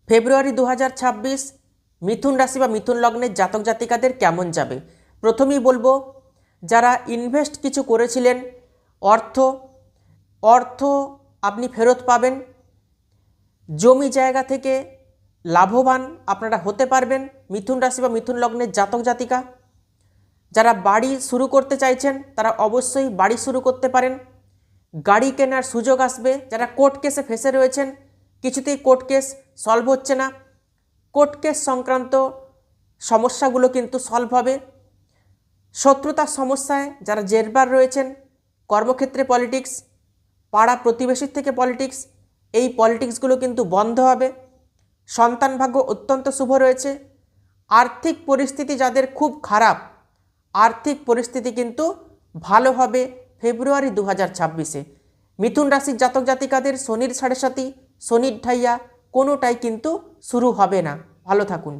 ফেব্রুয়ারি 2026 মিথুন রাশি বা মিথুন লগ্নের জাতক জাতিকাদের কেমন যাবে। প্রথমেই বলবো, যারা ইনভেস্ট কিছু করেছিলেন অর্থ আপনি ফেরত পাবেন। জমি জায়গা থেকে লাভবান আপনারা হতে পারবেন। মিথুন রাশি বা মিথুন লগ্নের জাতক জাতিকা যারা বাড়ি শুরু করতে চাইছেন তারা অবশ্যই বাড়ি শুরু করতে পারেন। গাড়ি কেনার সুযোগ আসবে। যারা কোর্ট কেসে ফেসে রয়েছেন, কিছুতেই কোর্ট কেস সলভ হচ্ছে না, কোর্ট কেস সংক্রান্ত সমস্যাগুলো কিন্তু সলভ হবে। শত্রুতার সমস্যায় যারা জেরবার রয়েছেন, কর্মক্ষেত্রে পলিটিক্স, পাড়া প্রতিবেশীর থেকে পলিটিক্স, এই পলিটিক্সগুলো কিন্তু বন্ধ হবে। সন্তান ভাগ্য অত্যন্ত শুভ রয়েছে। আর্থিক পরিস্থিতি যাদের খুব খারাপ, আর্থিক পরিস্থিতি কিন্তু ভালো হবে ফেব্রুয়ারি 2026-এ। মিথুন রাশির জাতক জাতিকাদের শনির 7.5, শনির ঢাইয়া কোনোটাই কিন্তু শুরু হবে না। ভালো থাকুন।